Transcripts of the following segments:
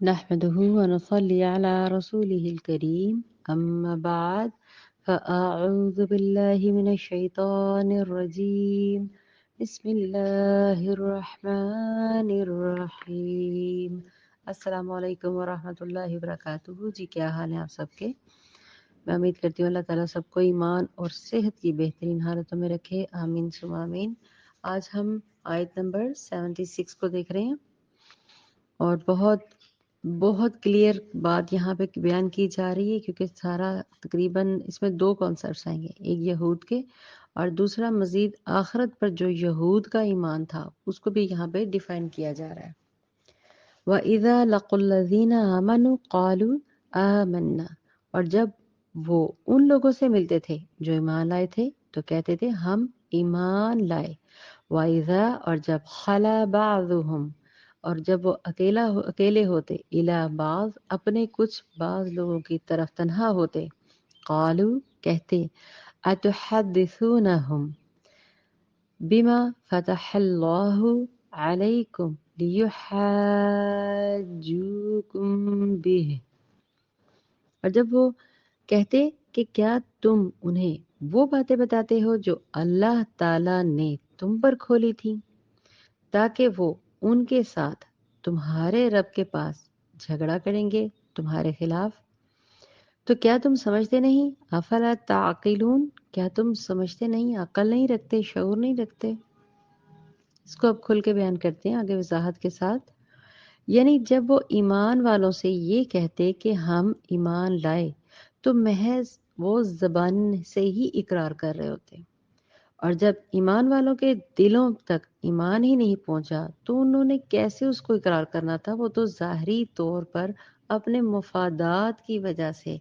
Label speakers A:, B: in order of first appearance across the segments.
A: نحمده ونصلي على رسوله الكريم أما بعد فأعوذ بالله من الشيطان الرجيم بسم الله الرحمن الرحيم السلام علیکم ورحمۃ اللہ وبرکاتہ. جی کیا حال ہیں آپ سب کے؟ میں امید کرتی ہوں اللہ تعالیٰ سب کو ایمان اور صحت کی بہترین حالتوں میں رکھے. آمین ثم آمین. آج ہم آیت نمبر 76 کو دیکھ رہے ہیں اور بہت کلیئر بات یہاں پہ بیان کی جا رہی ہے، کیونکہ سارا تقریباً اس میں دو کانسیپٹس آئیں گے، ایک یہود کے اور دوسرا مزید آخرت پر جو یہود کا ایمان تھا اس کو بھی یہاں پہ ڈیفائن کیا جا رہا ہے. وَإِذَا لَقُوا الَّذِينَ آمَنُوا قَالُوا آمَنَّا، اور جب وہ ان لوگوں سے ملتے تھے جو ایمان لائے تھے تو کہتے تھے ہم ایمان لائے. وَإِذَا، اور جب خَلَا بَعْضُهُمْ، اور جب وہ اکیلے ہوتے اِلیٰ بعض، اپنے کچھ بعض لوگوں کی طرف تنہا ہوتے، قالو کہتے، اتحدثونہم بما فتح اللہ علیکم لیحاجوکم بہ، اور جب وہ کہتے کہ کیا تم انہیں وہ باتیں بتاتے ہو جو اللہ تعالیٰ نے تم پر کھولی تھی تاکہ وہ ان کے ساتھ تمہارے رب کے پاس جھگڑا کریں گے تمہارے خلاف. تو کیا تم سمجھتے نہیں؟ افلا تعقلون، کیا تم سمجھتے نہیں، عقل نہیں رکھتے، شعور نہیں رکھتے؟ اس کو اب کھل کے بیان کرتے ہیں آگے وضاحت کے ساتھ. یعنی جب وہ ایمان والوں سے یہ کہتے کہ ہم ایمان لائے تو محض وہ زبان سے ہی اقرار کر رہے ہوتے، اور جب ایمان والوں کے دلوں تک ایمان ہی نہیں پہنچا تو انہوں نے کیسے اس کو اقرار کرنا تھا؟ وہ تو ظاہری طور پر اپنے مفادات کی وجہ سے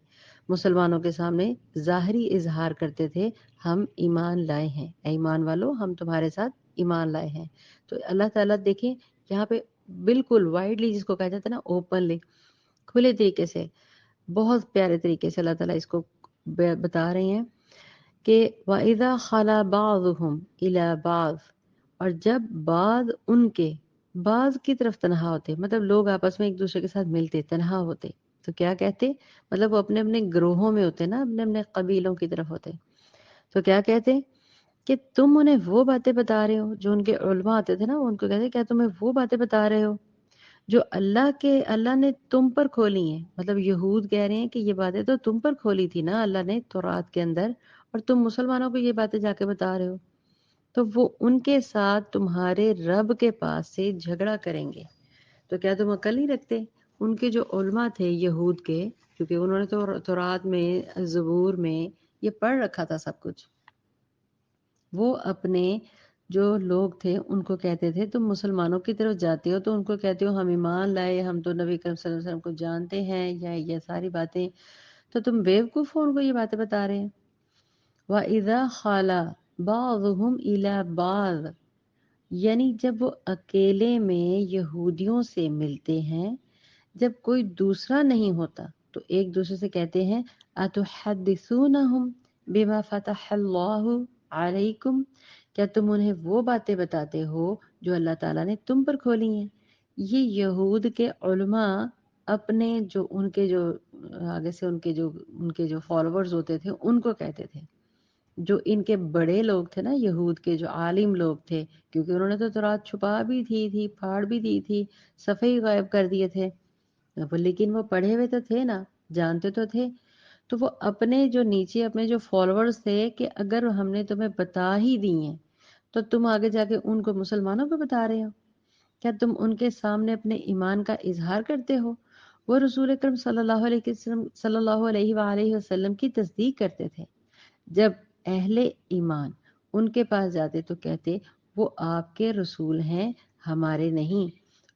A: مسلمانوں کے سامنے ظاہری اظہار کرتے تھے، ہم ایمان لائے ہیں، اے ایمان والو ہم تمہارے ساتھ ایمان لائے ہیں. تو اللہ تعالیٰ دیکھیں یہاں پہ بالکل وائڈلی، جس کو کہا جاتا ہے نا اوپنلی، کھلے طریقے سے، بہت پیارے طریقے سے اللہ تعالیٰ اس کو بتا رہے ہیں کہ وَإِذَا خَلَا بَعْضُهُمْ إِلَى بَعْضٍ، اور جب بعض کی طرف تنہا ہوتے، مطلب لوگ آپس میں ایک دوسرے کے ساتھ ملتے تنہا ہوتے تو کیا کہتے؟ مطلب وہ اپنے اپنے گروہوں میں ہوتے نا، اپنے اپنے قبیلوں کی طرف ہوتے، تو کیا کہتے کہ تم انہیں وہ باتیں بتا رہے ہو جو ان کے علماء آتے تھے نا، وہ ان کو کہتے کیا تمہیں وہ باتیں بتا رہے ہو جو اللہ نے تم پر کھولی ہیں. مطلب یہود کہہ رہے ہیں کہ یہ باتیں تو تم پر کھولی تھی نا اللہ نے تورات کے اندر، اور تم مسلمانوں کو یہ باتیں جا کے بتا رہے ہو. تو وہ ان کے ساتھ تمہارے رب کے پاس سے جھگڑا کریں گے. تو کیا تم عقل نہیں رکھتے؟ ان کے جو علماء تھے یہود کے، کیونکہ انہوں نے تو تورات میں زبور میں یہ پڑھ رکھا تھا سب کچھ، وہ اپنے جو لوگ تھے ان کو کہتے تھے تم مسلمانوں کی طرف جاتے ہو تو ان کو کہتے ہو ہم ایمان لائے، ہم تو نبی کریم صلی اللہ علیہ وسلم کو جانتے ہیں، یا یہ ساری باتیں، تو تم بیوقوف ہو ان کو یہ باتیں بتا رہے ہیں. وَإِذَا خَلَا بَعْضُهُمْ إِلَى بَعْضٍ، یعنی جب وہ اکیلے میں یہودیوں سے ملتے ہیں، جب کوئی دوسرا نہیں ہوتا تو ایک دوسرے سے کہتے ہیں اتحدثونہم بما فتح اللہ علیکم، کیا تم انہیں وہ باتیں بتاتے ہو جو اللہ تعالیٰ نے تم پر کھولی ہیں. یہ یہود کے علماء اپنے جو ان کے جو آگے سے ان کے جو فالوورز ہوتے تھے ان کو کہتے تھے، جو ان کے بڑے لوگ تھے نا یہود کے جو عالم لوگ تھے، کیونکہ انہوں نے تو تورات چھپا بھی تھی پھاڑ بھی دی تھی، صفحے ہی غائب کر دیے تھے، لیکن وہ پڑھے ہوئے تو تھے نا، جانتے تو تھے. تو وہ اپنے جو نیچے اپنے جو فالوورز تھے کہ اگر ہم نے تمہیں بتا ہی دی ہیں تو تم آگے جا کے ان کو مسلمانوں کو بتا رہے ہو، کیا تم ان کے سامنے اپنے ایمان کا اظہار کرتے ہو؟ وہ رسول اکرم صلی اللہ علیہ وآلہ وسلم کی تصدیق کرتے تھے. جب اہل ایمان ان کے پاس جاتے تو کہتے وہ آپ کے رسول ہیں ہمارے نہیں،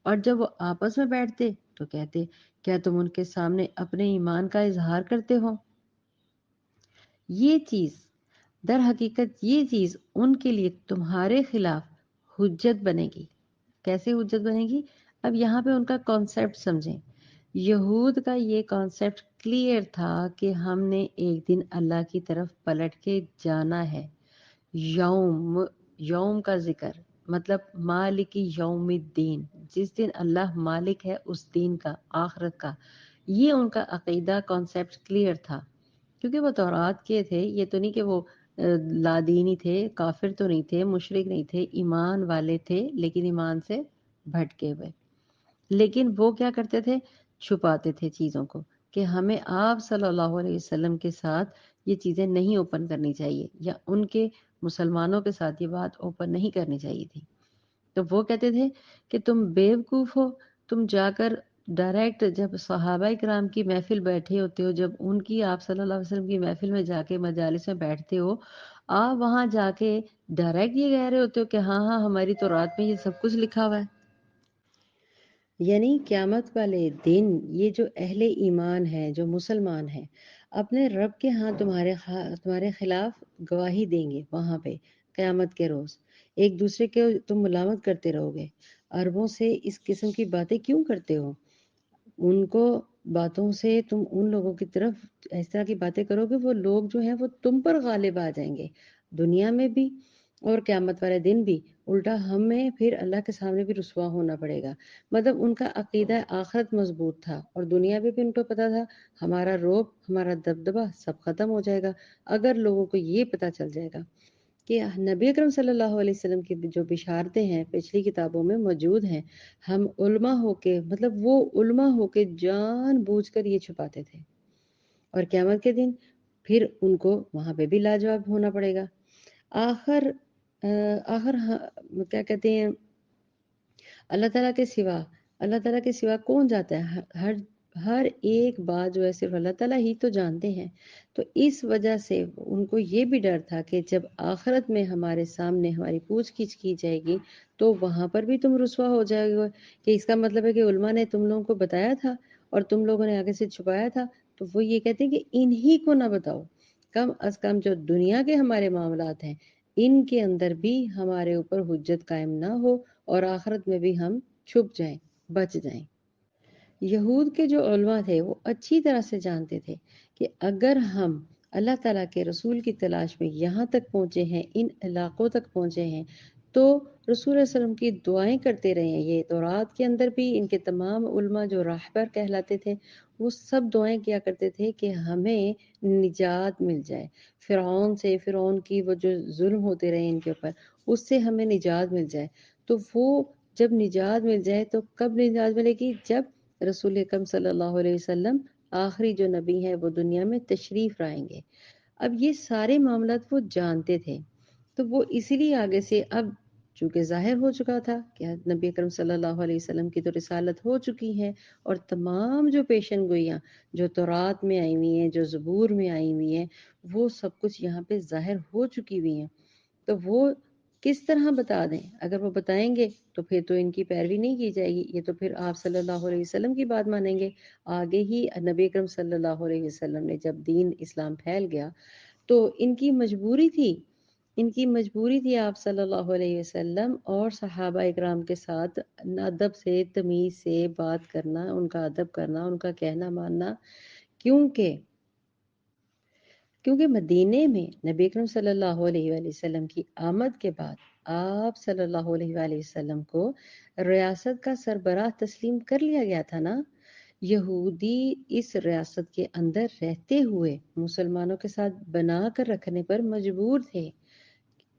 A: اور جب وہ آپس میں بیٹھتے تو کہتے کیا تم ان کے سامنے اپنے ایمان کا اظہار کرتے ہو؟ یہ چیز در حقیقت یہ چیز ان کے لیے تمہارے خلاف حجت بنے گی. کیسے حجت بنے گی؟ اب یہاں پہ ان کا کانسیپٹ سمجھیں. یہود کا یہ کانسیپٹ کلیئر تھا کہ ہم نے ایک دن اللہ کی طرف پلٹ کے جانا ہے. یوم کا ذکر مطلب مالک یوم الدین، جس دن اللہ مالک ہے اس دین کا، آخرت کا، یہ ان کا عقیدہ کانسیپٹ کلیئر تھا، کیونکہ وہ تورات کے تھے، یہ تو نہیں کہ وہ لادینی تھے، کافر تو نہیں تھے، مشرک نہیں تھے، ایمان والے تھے لیکن ایمان سے بھٹکے ہوئے۔ لیکن وہ کیا کرتے تھے؟ چھپاتے تھے چیزوں کو، کہ ہمیں آپ صلی اللہ علیہ وسلم کے ساتھ یہ چیزیں نہیں اوپن کرنی چاہیے، یا ان کے مسلمانوں کے ساتھ یہ بات اوپن نہیں کرنی چاہیے تھی۔ تو وہ کہتے تھے کہ تم بیوقوف ہو، تم جا کر ڈائریکٹ جب صحابہ کرام کی محفل بیٹھے ہوتے ہو، جب ان کی آپ صلی اللہ علیہ وسلم کی محفل میں جا کے مجالس میں بیٹھتے ہو، آپ وہاں جا کے ڈائریکٹ یہ کہہ رہے ہوتے ہو کہ ہاں ہاں ہماری تو رات میں یہ سب کچھ لکھا ہوا ہے۔ یعنی قیامت والے دن یہ جو اہل ایمان ہے، جو مسلمان ہیں، اپنے رب کے ہاں تمہارے خلاف گواہی دیں گے وہاں پہ قیامت کے روز۔ ایک دوسرے کے تم ملامت کرتے رہو گے، عربوں سے اس قسم کی باتیں کیوں کرتے ہو؟ ان کو باتوں سے تم ان لوگوں کی طرف اس طرح کی باتیں کرو گے، وہ لوگ جو ہیں وہ تم پر غالب آ جائیں گے، دنیا میں بھی اور قیامت والے دن بھی۔ الٹا ہمیں پھر اللہ کے سامنے بھی رسوا ہونا پڑے گا۔ مطلب ان کا عقیدہ آخرت مضبوط تھا، اور دنیا میں بھی ان کو پتا تھا ہمارا روب، ہمارا دبدبہ سب ختم ہو جائے گا اگر لوگوں کو یہ پتا چل جائے گا کہ نبی اکرم صلی اللہ علیہ وسلم کی جو بشارتیں ہیں پچھلی کتابوں میں موجود ہیں۔ ہم علماء ہو کے، مطلب وہ علماء ہو کے جان بوجھ کر یہ چھپاتے تھے، اور قیامت کے دن پھر ان کو وہاں پہ بھی لاجواب ہونا پڑے گا۔ آخر کیا کہتے ہیں، اللہ تعالیٰ کے سوا، اللہ تعالیٰ کے سوا کون جاتا ہے؟ ہر ایک بات جو ہے صرف اللہ تعالیٰ ہی تو جانتے ہیں۔ تو اس وجہ سے ان کو یہ بھی ڈر تھا کہ جب آخرت میں ہمارے سامنے ہماری پوچھ گچھ کی جائے گی تو وہاں پر بھی تم رسوا ہو جائے گے، کہ اس کا مطلب ہے کہ علماء نے تم لوگوں کو بتایا تھا اور تم لوگوں نے آگے سے چھپایا تھا۔ تو وہ یہ کہتے ہیں کہ انہی کو نہ بتاؤ، کم از کم جو دنیا کے ہمارے معاملات ہیں ان کے اندر بھی ہمارے اوپر حجت قائم نہ ہو، اور آخرت میں بھی ہم چھپ جائیں، بچ جائیں۔ یہود کے جو علماء تھے وہ اچھی طرح سے جانتے تھے کہ اگر ہم اللہ تعالیٰ کے رسول کی تلاش میں یہاں تک پہنچے ہیں، ان علاقوں تک پہنچے ہیں، تو رسول اللہ علیہ وسلم کی دعائیں کرتے رہے ہیں۔ یہ تورات کے اندر بھی ان کے تمام علماء جو راہبر کہلاتے تھے وہ سب دعائیں کیا کرتے تھے کہ ہمیں نجات مل جائے فرعون سے، فرعون کی وہ جو ظلم ہوتے رہے ان کے اوپر، اس سے ہمیں نجات مل جائے۔ تو وہ جب نجات مل جائے تو کب نجات ملے گی؟ جب رسول اکرم صلی اللہ علیہ وسلم آخری جو نبی ہیں وہ دنیا میں تشریف لائیں گے۔ اب یہ سارے معاملات وہ جانتے تھے، تو وہ اسی لیے آگے سے اب چونکہ ظاہر ہو چکا تھا کہ نبی اکرم صلی اللہ علیہ وسلم کی تو رسالت ہو چکی ہے، اور تمام جو پیشن گوئیاں جو تورات میں آئی ہوئی ہیں، جو زبور میں آئی ہوئی ہیں، وہ سب کچھ یہاں پہ ظاہر ہو چکی ہوئی ہیں۔ تو وہ کس طرح بتا دیں؟ اگر وہ بتائیں گے تو پھر تو ان کی پیروی نہیں کی جائے گی، یہ تو پھر آپ صلی اللہ علیہ وسلم کی بات مانیں گے۔ آگے ہی نبی اکرم صلی اللہ علیہ وسلم نے جب دین اسلام پھیل گیا تو ان کی مجبوری تھی، آپ صلی اللہ علیہ وسلم اور صحابہ اکرام کے ساتھ ادب سے، تمیز سے بات کرنا، ان کا ادب کرنا، ان کا کہنا ماننا، کیونکہ مدینے میں نبی اکرم صلی اللہ علیہ وآلہ وسلم کی آمد کے بعد آپ صلی اللہ علیہ وآلہ وسلم کو ریاست کا سربراہ تسلیم کر لیا گیا تھا نا۔ یہودی اس ریاست کے اندر رہتے ہوئے مسلمانوں کے ساتھ بنا کر رکھنے پر مجبور تھے۔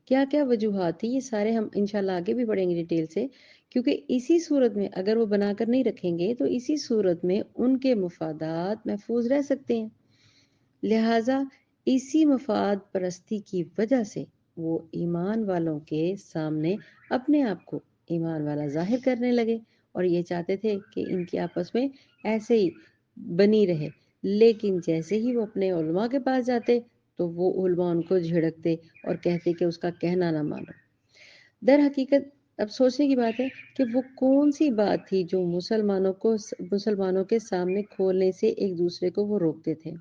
A: کیا کیا وجوہات تھی، یہ سارے ہم انشاءاللہ آگے بھی پڑھیں گے ڈیٹیل سے، کیونکہ اسی صورت میں اگر وہ بنا کر نہیں رکھیں گے تو اسی صورت میں ان کے مفادات محفوظ رہ سکتے ہیں۔ لہٰذا اسی مفاد پرستی کی وجہ سے وہ ایمان والوں کے سامنے اپنے آپ کو ایمان والا ظاہر کرنے لگے، اور یہ چاہتے تھے کہ ان کی آپس میں ایسے ہی بنی رہے۔ لیکن جیسے ہی وہ اپنے علماء کے پاس جاتے تو وہ علماء ان کو جھڑکتے اور کہتے کہ اس کا کہنا نہ مانو۔ در حقیقت اب سوچنے کی بات ہے کہ وہ کون سی بات تھی جو مسلمانوں کے سامنے کھولنے سے ایک دوسرے کو وہ روکتے تھے۔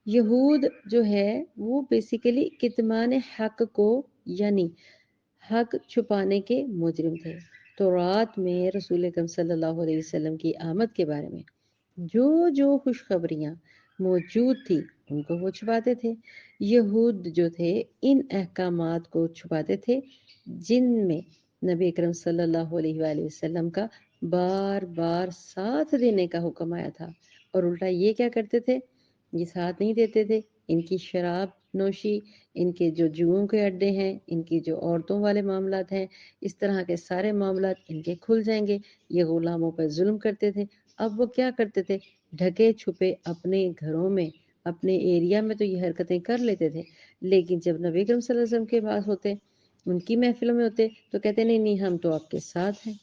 A: یہود جو ہے وہ بیسیکلی کتمان حق کو، یعنی حق چھپانے کے مجرم تھے۔ تورات میں رسول اکرم صلی اللہ علیہ وسلم کی آمد کے بارے میں جو خوشخبریاں موجود تھی ان کو وہ چھپاتے تھے۔ یہود جو تھے ان احکامات کو چھپاتے تھے جن میں نبی اکرم صلی اللہ علیہ وآلہ وسلم کا بار بار ساتھ دینے کا حکم آیا تھا، اور الٹا یہ کیا کرتے تھے؟ یہ ساتھ نہیں دیتے تھے۔ ان کی شراب نوشی، ان کے جو جوؤں کے اڈے ہیں، ان کی جو عورتوں والے معاملات ہیں، اس طرح کے سارے معاملات ان کے کھل جائیں گے۔ یہ غلاموں پر ظلم کرتے تھے۔ اب وہ کیا کرتے تھے؟ ڈھکے چھپے اپنے گھروں میں، اپنے ایریا میں تو یہ حرکتیں کر لیتے تھے، لیکن جب نبی اکرم صلی اللہ علیہ وسلم کے پاس ہوتے، ان کی محفلوں میں ہوتے، تو کہتے نہیں نہیں، ہم تو آپ کے ساتھ ہیں۔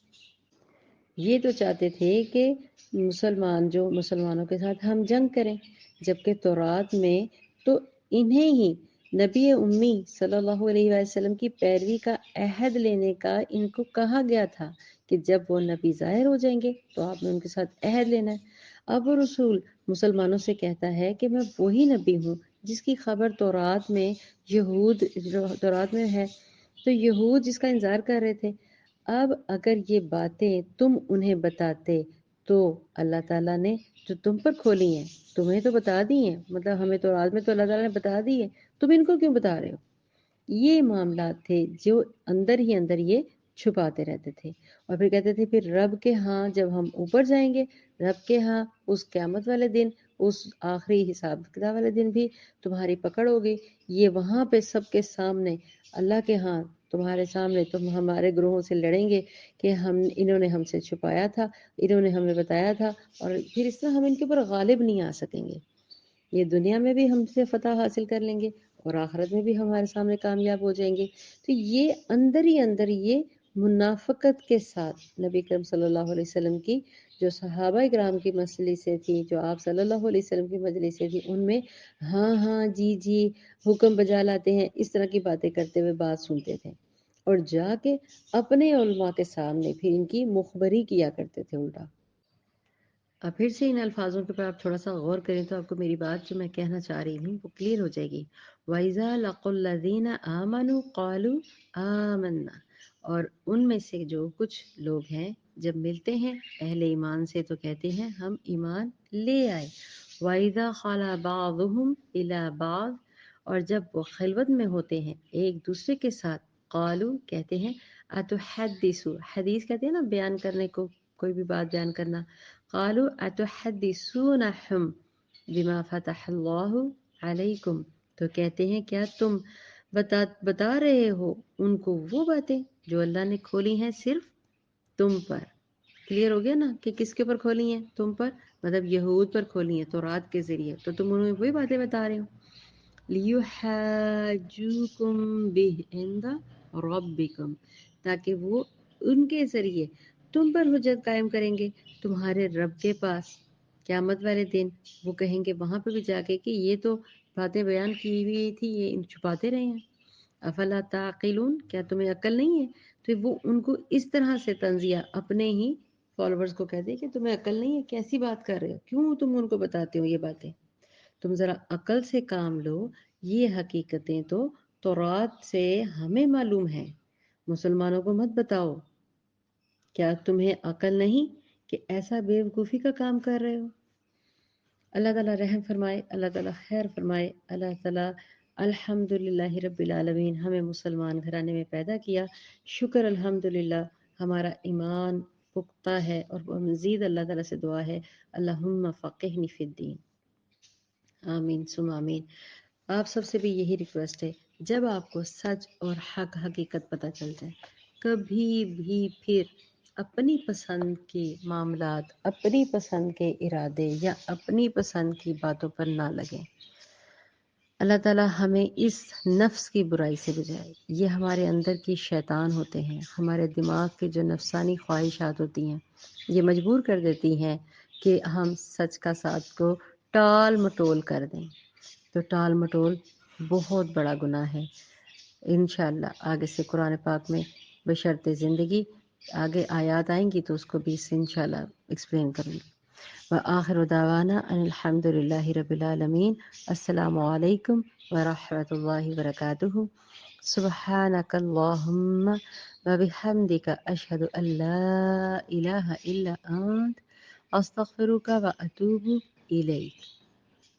A: یہ تو چاہتے تھے کہ مسلمانوں کے ساتھ ہم جنگ کریں، جبکہ تورات میں تو انہیں ہی نبی امی صلی اللہ علیہ وآلہ وسلم کی پیروی کا عہد لینے کا ان کو کہا گیا تھا کہ جب وہ نبی ظاہر ہو جائیں گے تو آپ نے ان کے ساتھ عہد لینا ہے۔ اب وہ رسول مسلمانوں سے کہتا ہے کہ میں وہی نبی ہوں جس کی خبر تورات میں ہے، تو یہود جس کا انتظار کر رہے تھے۔ اب اگر یہ باتیں تم انہیں بتاتے تو اللہ تعالیٰ نے جو تم پر کھولی ہیں تمہیں تو بتا دی ہیں، مطلب ہمیں تو رات میں تو اللہ تعالیٰ نے بتا دی ہے، تم ان کو کیوں بتا رہے ہو؟ یہ معاملات تھے جو اندر ہی اندر یہ چھپاتے رہتے تھے، اور پھر کہتے تھے پھر رب کے ہاں جب ہم اوپر جائیں گے، رب کے ہاں اس قیامت والے دن، اس آخری حساب کتاب والے دن بھی تمہاری پکڑ ہوگی، یہ وہاں پہ سب کے سامنے اللہ کے ہاں تمہارے سامنے تم ہمارے گروہوں سے لڑیں گے کہ انہوں نے ہم سے چھپایا تھا، انہوں نے ہمیں بتایا تھا، اور پھر اس طرح ہم ان کے اوپر غالب نہیں آ سکیں گے۔ یہ دنیا میں بھی ہم سے فتح حاصل کر لیں گے اور آخرت میں بھی ہمارے سامنے کامیاب ہو جائیں گے۔ تو یہ اندر ہی اندر یہ منافقت کے ساتھ نبی کریم صلی اللہ علیہ وسلم کی جو صحابہ اکرام کی مجلس سے تھی، جو آپ صلی اللہ علیہ وسلم کی مجلس سے تھی، ان میں ہاں ہاں جی جی حکم بجا لاتے ہیں، اس طرح کی باتیں کرتے ہوئے بات سنتے تھے، اور جا کے اپنے علماء کے سامنے پھر ان کی مخبری کیا کرتے تھے الٹا۔ اب پھر سے ان الفاظوں کے اوپر آپ تھوڑا سا غور کریں تو آپ کو میری بات جو میں کہنا چاہ رہی ہوں وہ کلیئر ہو جائے گی۔ وَإِذَا لَقُوا الَّذِينَ آمَنُوا قَالُوا آمَنَّا، اور ان میں سے جو کچھ لوگ ہیں جب ملتے ہیں اہل ایمان سے تو کہتے ہیں ہم ایمان لے آئے۔ وَإِذَا خَلَا بَعْضُهُمْ إِلَى بَعْضٍ، اور جب وہ خلوت میں ہوتے ہیں ایک دوسرے کے ساتھ، قالو کہتے ہیں، اتحدثوا، حدیث کہتے ہیں نا بیان کرنے کو، کوئی بھی بات بیان کرنا، قالوا اتحدثونہم بما فتح اللہ علیکم، تو کہتے ہیں کیا تم بتا رہے ہو ان کو وہ باتیں جو اللہ نے کھولی ہیں صرف تم پر۔ کلیئر ہو گیا نا کہ کس کے اوپر کھولی ہیں؟ تم پر، مطلب یہود پر کھولی ہیں تورات کے ذریعے، تو تم انہیں وہی باتیں بتا رہے ہو۔ لِيُحَاجُّوكُم بِهِ عِندَ رَبِّكُم، تاکہ وہ ان کے ذریعے تم پر حجت قائم کریں گے تمہارے رب کے پاس قیامت والے دن۔ وہ کہیں گے وہاں پہ بھی جا کے کہ یہ تو باتیں بیان کی ہوئی تھی، یہ چھپاتے رہے ہیں۔ افلا تعقلون، کیا تمہیں عقل نہیں ہے؟ تو وہ ان کو اس طرح سے تنزیہ اپنے ہی فالوورز کو کہتے ہیں کہ تمہیں عقل نہیں ہے، کیسی بات کر رہے ہو، کیوں تم ان کو بتاتے ہو یہ باتیں، تم ذرا عقل سے کام لو، یہ حقیقتیں تو تورات سے ہمیں معلوم ہیں، مسلمانوں کو مت بتاؤ۔ کیا تمہیں عقل نہیں کہ ایسا بیوقوفی کا کام کر رہے ہو؟ اللہ تعالیٰ رحم فرمائے، اللہ تعالیٰ خیر فرمائے، اللہ تعالیٰ الحمدللہ رب العالمین ہمیں مسلمان گھرانے میں پیدا کیا، شکر الحمدللہ ہمارا ایمان پختہ ہے، اور مزید اللہ تعالیٰ سے دعا ہے اللہم فقہنی فی الدین، آمین ثم آمین۔ آپ سب سے بھی یہی ریکویسٹ ہے، جب آپ کو سچ اور حق حقیقت پتہ چل جائے، کبھی بھی پھر اپنی پسند کے معاملات، اپنی پسند کے ارادے یا اپنی پسند کی باتوں پر نہ لگیں۔ اللہ تعالیٰ ہمیں اس نفس کی برائی سے بچائے۔ یہ ہمارے اندر کی شیطان ہوتے ہیں، ہمارے دماغ کی جو نفسانی خواہشات ہوتی ہیں، یہ مجبور کر دیتی ہیں کہ ہم سچ کا ساتھ کو ٹال مٹول کر دیں، تو ٹال مٹول بہت بڑا گناہ ہے۔ انشاءاللہ آگے سے قرآن پاک میں بشرط زندگی آگے آیات آئیں گی تو اس کو بھی انشاءاللہ ایکسپلین کروں گی۔ وآخر دعوانا ان الحمد للہ رب العالمین۔ السلام علیکم ورحمۃ اللہ وبرکاتہ۔ سبحانک اللہم وبحمدک اشہد ان لا الہ الا انت استغفرک واتوب الیک۔